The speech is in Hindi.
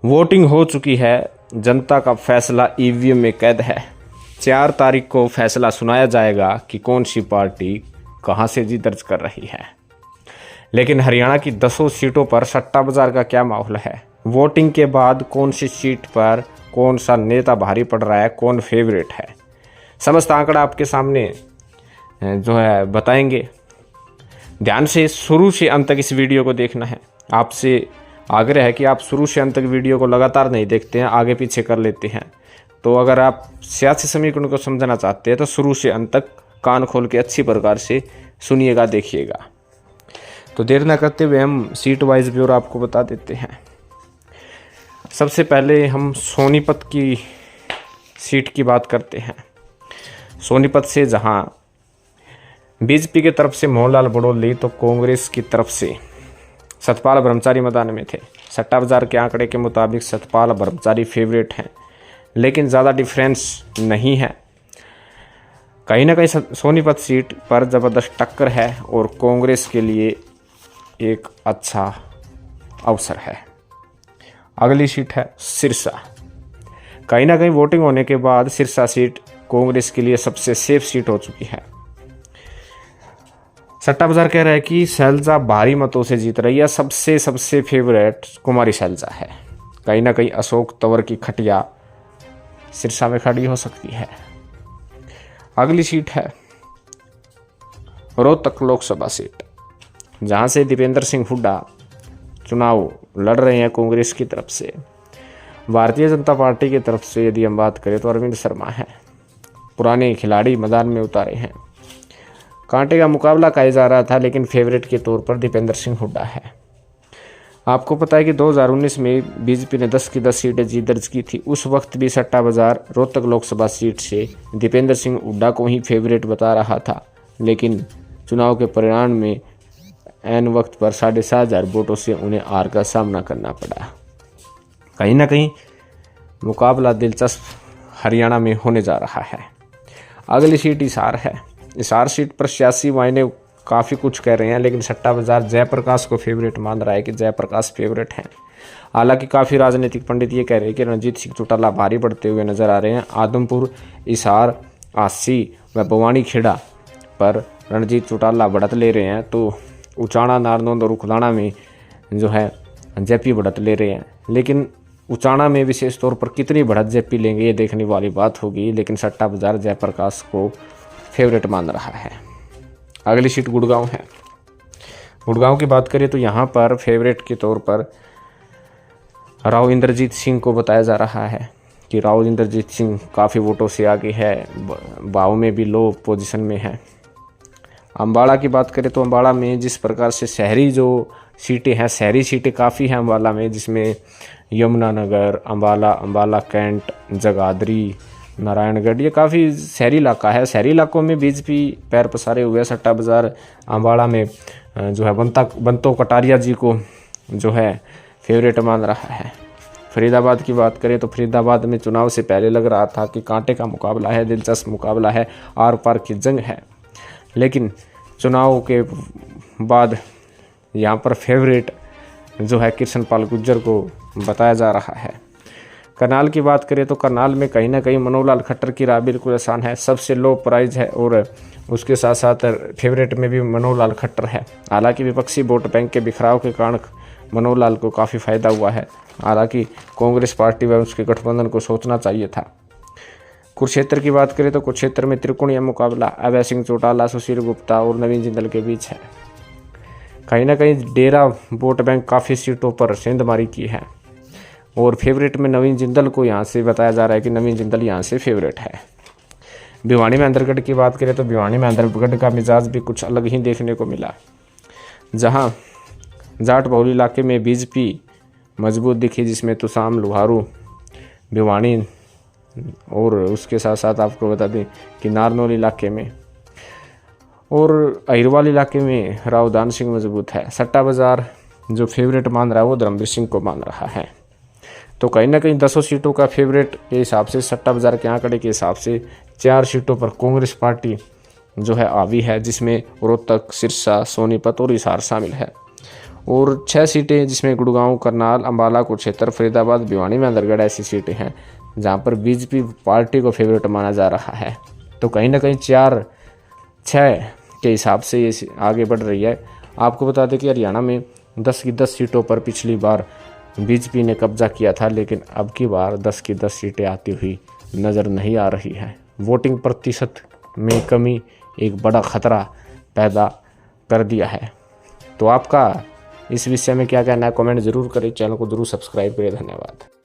वोटिंग हो चुकी है, जनता का फैसला ईवीएम में कैद है। 4 तारीख को फैसला सुनाया जाएगा कि कौन सी पार्टी कहां से जीत दर्ज कर रही है। लेकिन हरियाणा की 10 सीटों पर सट्टा बाजार का क्या माहौल है? वोटिंग के बाद कौन सी सीट पर कौन सा नेता भारी पड़ रहा है, कौन फेवरेट है, समस्त आंकड़ा आपके सामने जो है बताएंगे। ध्यान से शुरू से अंत तक इस वीडियो को देखना है। आपसे आग्रह है कि आप शुरू से अंत तक वीडियो को लगातार नहीं देखते हैं, आगे पीछे कर लेते हैं। तो अगर आप सियासी समीकरण को समझना चाहते हैं तो शुरू से अंत तक कान खोल के अच्छी प्रकार से सुनिएगा, देखिएगा। तो देर न करते हुए हम सीट वाइज ब्यौरा आपको बता देते हैं। सबसे पहले हम सोनीपत की सीट की बात करते हैं। सोनीपत से जहां बीजेपी की तरफ से मोहनलाल बड़ौली तो कांग्रेस की तरफ से सतपाल ब्रह्मचारी मैदान में थे। सट्टा बाजार के आंकड़े के मुताबिक सतपाल ब्रह्मचारी फेवरेट हैं, लेकिन ज़्यादा डिफरेंस नहीं है। कहीं ना कहीं सोनीपत सीट पर ज़बरदस्त टक्कर है और कांग्रेस के लिए एक अच्छा अवसर है। अगली सीट है सिरसा। कहीं ना कहीं वोटिंग होने के बाद सिरसा सीट कांग्रेस के लिए सबसे सेफ सीट हो चुकी है। सट्टा बाजार कह रहा है कि शैलजा भारी मतों से जीत रही है। सबसे फेवरेट कुमारी शैलजा है। कहीं ना कहीं अशोक तंवर की खटिया सिरसा में खड़ी हो सकती है। अगली सीट है रोहतक लोकसभा सीट, जहां से दीपेंद्र सिंह हुड्डा चुनाव लड़ रहे हैं कांग्रेस की तरफ से। भारतीय जनता पार्टी की तरफ से यदि हम बात करें तो अरविंद शर्मा है। पुराने खिलाड़ी मैदान में उतारे हैं। कांटे का मुकाबला कहा जा रहा था, लेकिन फेवरेट के तौर पर दीपेंद्र सिंह हुड्डा है। आपको पता है कि 2019 में बीजेपी ने 10 की 10 सीटें जीत दर्ज की थी। उस वक्त भी सट्टा बाजार रोहतक लोकसभा सीट से दीपेंद्र सिंह हुड्डा को ही फेवरेट बता रहा था, लेकिन चुनाव के परिणाम में ऐन वक्त पर 7,500 वोटों से उन्हें हार का सामना करना पड़ा। कहीं ना कहीं मुकाबला दिलचस्प हरियाणा में होने जा रहा है। अगली सीट हिसार है। हिसार सीट पर सियासी मायने काफ़ी कुछ कह रहे हैं, लेकिन सट्टा बाजार जयप्रकाश को फेवरेट मान रहा है कि जयप्रकाश फेवरेट हैं। हालांकि काफ़ी राजनीतिक पंडित ये कह रहे हैं कि रणजीत सिंह चौटाला भारी बढ़ते हुए नजर आ रहे हैं। आदमपुर, हिसार, आसी व बवानी खेड़ा पर रणजीत चौटाला बढ़त ले रहे हैं, तो उचाणा, नारनौंद और उखलाना में जो है जेपी बढ़त ले रहे हैं। लेकिन उचाणा में विशेष तौर पर कितनी बढ़त जेपी लेंगे ये देखने वाली बात होगी, लेकिन सट्टा बाजार जयप्रकाश को फेवरेट मान रहा है। अगली सीट गुड़गांव है। गुड़गांव की बात करें तो यहाँ पर फेवरेट के तौर पर राव इंद्रजीत सिंह को बताया जा रहा है कि राव इंद्रजीत सिंह काफ़ी वोटों से आगे है, भाव में भी लो पोजीशन में है। अम्बाड़ा की बात करें तो अम्बाड़ा में जिस प्रकार से शहरी जो सीटें हैं, शहरी सीटें काफ़ी हैं अम्बाला में, जिसमें यमुनानगर, अम्बाला कैंट, जगाधरी, नारायणगढ़, ये काफ़ी शहरी इलाका है। शहरी इलाकों में बीजेपी पैर पसारे हुए। सट्टा बाजार अम्बाड़ा में जो है बंतो कटारिया जी को जो है फेवरेट मान रहा है। फरीदाबाद की बात करें तो फरीदाबाद में चुनाव से पहले लग रहा था कि कांटे का मुकाबला है, दिलचस्प मुकाबला है, आर पार की जंग है, लेकिन चुनाव के बाद यहाँ पर फेवरेट जो है कृष्णपाल गुर्जर को बताया जा रहा है। करनाल की बात करें तो करनाल में कहीं ना कहीं मनोहर लाल खट्टर की राह बिल्कुल आसान है। सबसे लो प्राइस है और उसके साथ साथ फेवरेट में भी मनोहर लाल खट्टर है। हालांकि विपक्षी वोट बैंक के बिखराव के कारण मनोहर लाल को काफ़ी फायदा हुआ है। हालांकि कांग्रेस पार्टी व उसके गठबंधन को सोचना चाहिए था। कुरुक्षेत्र की बात करें तो कुरुक्षेत्र में त्रिकोणीय मुकाबला अभय सिंह चौटाला, सुशील गुप्ता और नवीन जिंदल के बीच है। कहीं ना कहीं डेरा वोट बैंक काफ़ी सीटों पर सेंधमारी की है और फेवरेट में नवीन जिंदल को यहाँ से बताया जा रहा है कि नवीन जिंदल यहाँ से फेवरेट है। भिवानी में अंदरगढ़ की बात करें तो भिवानी में अंदरगढ़ का मिजाज भी कुछ अलग ही देखने को मिला, जहाँ जाट बहुल इलाके में बीजेपी मजबूत दिखी, जिसमें तुसाम, लुहारू, भिवानी और उसके साथ साथ आपको बता दें कि नारनौल इलाके में और अहिरवाल इलाके में राव दान सिंह मजबूत है। सट्टा बाजार जो फेवरेट मान रहा है वो धर्मवीर सिंह को मान रहा है। तो कहीं ना कहीं 10 सीटों का फेवरेट के हिसाब से, सट्टा बाजार के आंकड़े के हिसाब से 4 सीटों पर कांग्रेस पार्टी जो है हावी है, जिसमें रोहतक, सिरसा, सोनीपत और हिसार शामिल है। और 6 सीटें जिसमें गुड़गांव, करनाल, अम्बाला, कुरुक्षेत्र, फरीदाबाद, भिवानी, महेंद्रगढ़ ऐसी सीटें हैं जहां पर बीजेपी पार्टी को फेवरेट माना जा रहा है। तो कहीं ना कहीं 4-6 के हिसाब से ये आगे बढ़ रही है। आपको बता दें कि हरियाणा में 10 की 10 सीटों पर पिछली बार बीजेपी ने कब्जा किया था, लेकिन अब की बार 10 की 10 सीटें आती हुई नज़र नहीं आ रही है। वोटिंग प्रतिशत में कमी एक बड़ा खतरा पैदा कर दिया है। तो आपका इस विषय में क्या कहना है, कमेंट जरूर करें, चैनल को जरूर सब्सक्राइब करें। धन्यवाद।